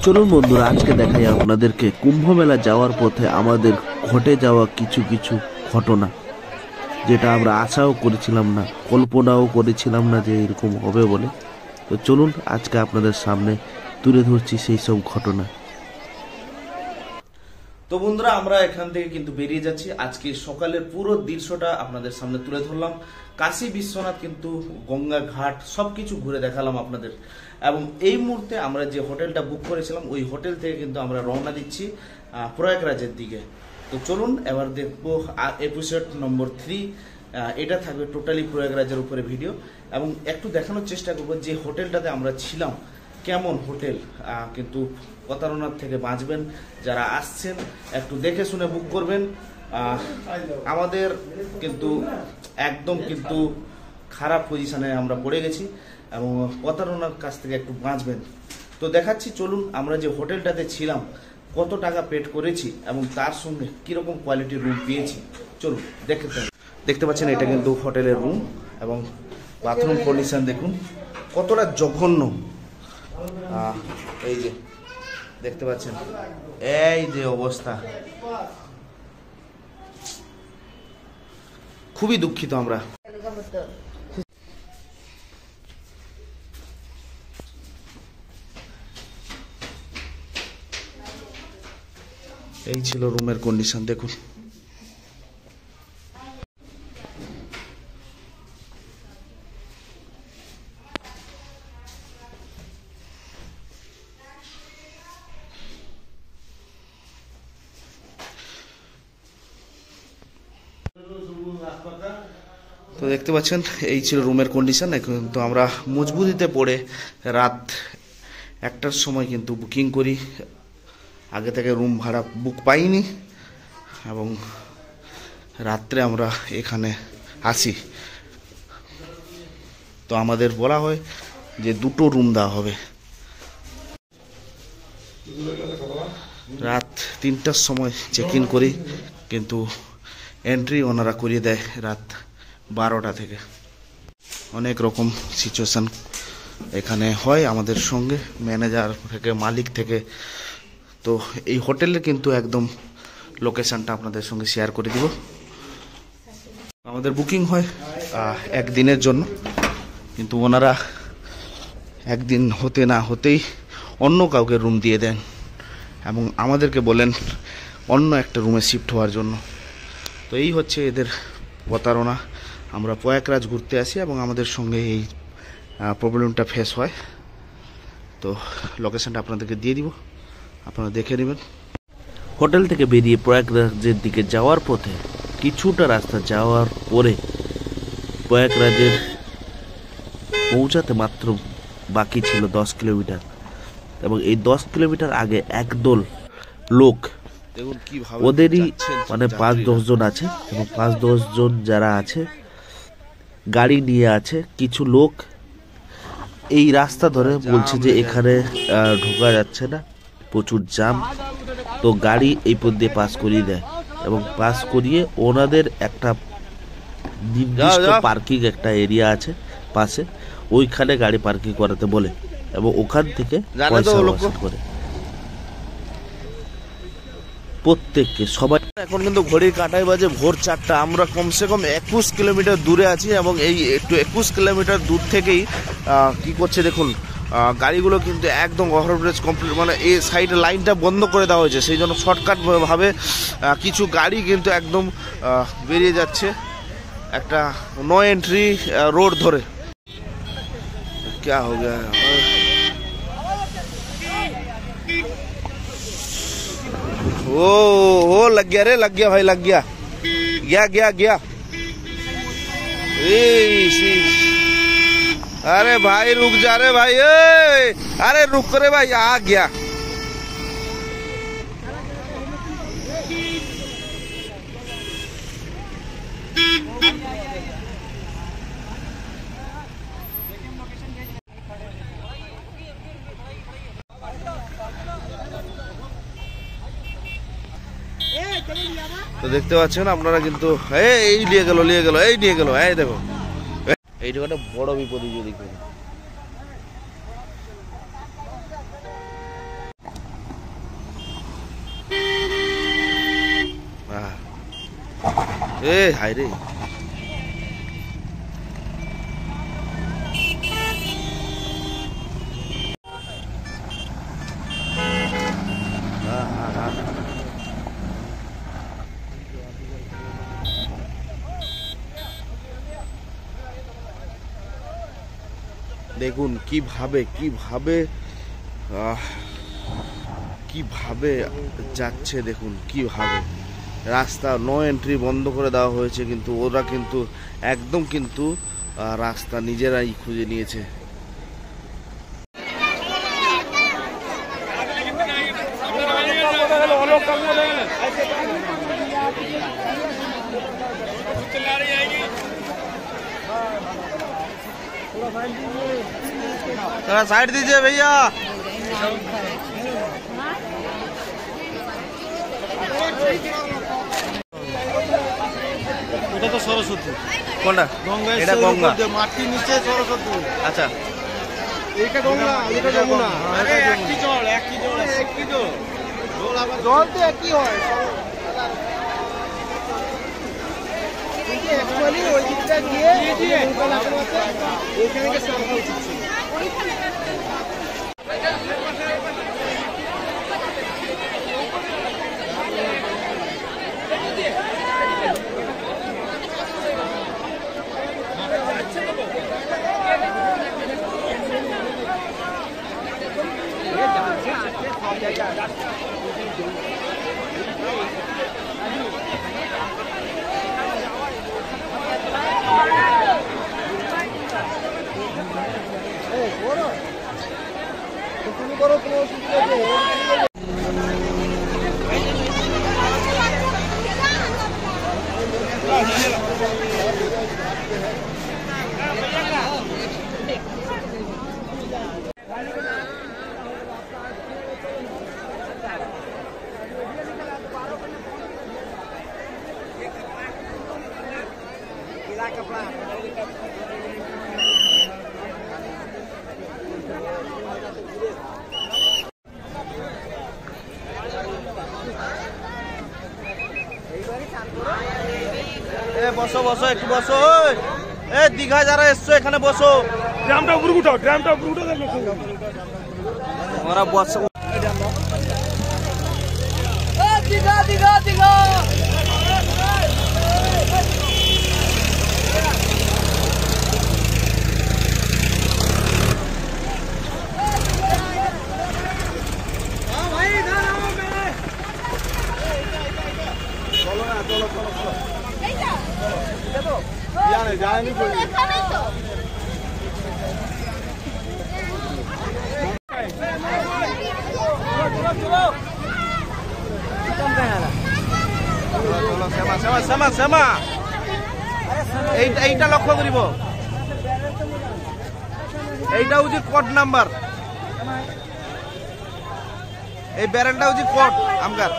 চলুন বন্ধুরা, আজকে দেখাই আপনাদেরকে কুম্ভ মেলা যাওয়ার পথে আমাদের ঘটে যাওয়া কিছু কিছু ঘটনা, যেটা আমরা আশাও করেছিলাম না, কল্পনাও করেছিলাম না যে এরকম হবে বলে। তো চলুন আজকে আপনাদের সামনে তুলে ধরছি সেই সব ঘটনা। তো বন্ধুরা, আমরা এখান থেকে কিন্তু বেরিয়ে যাচ্ছি। আজকে সকালের পুরো দৃশ্যটা আপনাদের সামনে তুলে ধরলাম। কাশী বিশ্বনাথ কিন্তু গঙ্গা ঘাট সবকিছু ঘুরে দেখালাম আপনাদের। এবং এই মুহূর্তে আমরা যে হোটেলটা বুক করেছিলাম ওই হোটেল থেকে কিন্তু আমরা রওনা দিচ্ছি প্রয়াগরাজের দিকে। তো চলুন এবার দেখবো এপিসোড নম্বর 3। এটা থাকবে টোটালি প্রয়াগরাজের উপরে ভিডিও, এবং একটু দেখানোর চেষ্টা করবো যে হোটেলটাতে আমরা ছিলাম কেমন হোটেল। কিন্তু প্রতারণার থেকে বাঁচবেন, যারা আসছেন একটু দেখে শুনে বুক করবেন। আমাদের কিন্তু একদম কিন্তু খারাপ পজিশনে আমরা পড়ে গেছি, এবং প্রতারণার কাছ থেকে একটু বাঁচবেন। তো দেখাচ্ছি, চলুন আমরা যে হোটেলটাতে ছিলাম কত টাকা পেড করেছি এবং তার সঙ্গে কিরকম কোয়ালিটির রুম পেয়েছি। চলুন দেখতে পাচ্ছেন, এটা কিন্তু হোটেলের রুম, এবং বাথরুম কন্ডিশন দেখুন কতটা জঘন্য। এই যে দেখতে পাচ্ছেন, এই যে অবস্থা, খুবই দুঃখিত আমরা। এই ছিল রুমের কন্ডিশন দেখুন। তো দেখতে পাচ্ছেন, এই ছিল রুমের কন্ডিশন। কিন্তু আমরা মজবুরিতে পড়ে রাত 1টার সময় কিন্তু বুকিং করি। আগে থেকে রুম ভাড়া বুক পাইনি, এবং রাত্রে আমরা এখানে আসি। তো আমাদের বলা হয় যে 2টো রুম দেওয়া হবে। রাত 3টার সময় চেক ইন করি, কিন্তু এন্ট্রি ওনারা করিয়ে দেয় রাত 12টা থেকে। অনেক রকম সিচুয়েশান এখানে হয় আমাদের সঙ্গে, ম্যানেজার থেকে মালিক থেকে। তো এই হোটেলের কিন্তু একদম লোকেশানটা আপনাদের সঙ্গে শেয়ার করে দিব। আমাদের বুকিং হয় 1 দিনের জন্য, কিন্তু ওনারা 1 দিন হতে না হতেই অন্য কাউকে রুম দিয়ে দেন, এবং আমাদেরকে বলেন অন্য একটা রুমে শিফট হওয়ার জন্য। তো এই হচ্ছে এদের প্রতারণা। আমরা প্রয়াগরাজ ঘুরতে আসি এবং আমাদের সঙ্গে এই প্রবলেমটা ফেস হয়। তো লোকেশনটা আপনাদেরকে দিয়ে দিব, আপনারা দেখে নেবেন। হোটেল থেকে বেরিয়ে প্রয়াগরাজের দিকে যাওয়ার পথে কিছুটা রাস্তা যাওয়ার পরে প্রয়াগরাজের পৌঁছাতে মাত্র বাকি ছিল 10 কিলোমিটার, এবং এই 10 কিলোমিটার আগে একদল লোক, ওদেরই মানে 5-10 জন আছে, এবং 5-10 জন যারা আছে গাড়ি নিয়ে আছে। কিছু লোক এই রাস্তা ধরে বলছে যে এখানে ঢোকা যাচ্ছে না, প্রচুর জ্যাম। তো গাড়ি এই পথ দিয়ে পাস করিয়ে দেয়, এবং পাস করিয়ে ওনাদের একটা নির্দিষ্ট পার্কিং একটা এরিয়া আছে পাশে, ওইখানে গাড়ি পার্কিং করাতে বলে, এবং ওখান থেকে পয়সা ওসুল করে প্রত্যেককে সবাই। এখন কিন্তু ঘড়ির কাঁটায় বাজে ভোর 4টা। আমরা কমসে কম 21 কিলোমিটার দূরে আছি, এবং এই একটু 21 কিলোমিটার দূর থেকেই কি করছে দেখুন, গাড়িগুলো কিন্তু একদম ওভারব্রিজ কমপ্লিট, মানে এই সাইডে লাইনটা বন্ধ করে দেওয়া হয়েছে। সেই জন্য শর্টকাট ভাবে কিছু গাড়ি কিন্তু একদম বেরিয়ে যাচ্ছে একটা নো এন্ট্রি রোড ধরে। क्या हो गया? ओ लग गया रे, लग गया भाई, लग गया, गया गया गया। अरे भाई रुक जा रे भाई, अरे रुक रे भाई, आ गया। তো দেখতে পাচ্ছেন আপনারা, কিন্তু এই নিয়ে গেল, এই নিয়ে গেল, এই দেখো, এইটা একটা বড় বিপদ যদি করি। এ হায় রে, দেখুন কিভাবে কিভাবে কিভাবে যাচ্ছে, দেখুন কিভাবে রাস্তা নো এন্ট্রি বন্ধ করে দেওয়া হয়েছে, কিন্তু ওরা কিন্তু একদম কিন্তু রাস্তা নিজেরাই খুঁজে নিয়েছে। साइड दीजिए भैया। এটা তো সরস্বতী, কোনটা? গঙ্গা, এটা গঙ্গা, মাটির নিচে সরস্বতী। আচ্ছা এইটা গঙ্গা, এটা যমুনা। আরে একই জল, একই জল, একই জল। জল তো একই হয়। অ্যাকচুয়ালি ওই দিকটা গিয়ে নৌকা লাগানো আছে, ওইখানে গিয়ে স্নান করা উচিত ছিল। তুমি করো, কোনো অসুবিধা নেই। বসো বসো, একটু বসো। এ দীঘা যারা এসছো এখানে বসো। ড্রামটা উপরে উঠাও, ড্রামটা উপরে উঠাও, দেখো ওরা বসো। দীঘা দীঘা দীঘা যায়নি শ্যামা শ্যামা, এইটা লক্ষ্য করিব, এইটা হচ্ছে কোড নাম্বার, এই ব্যারেনটা হচ্ছে কোড আমগার।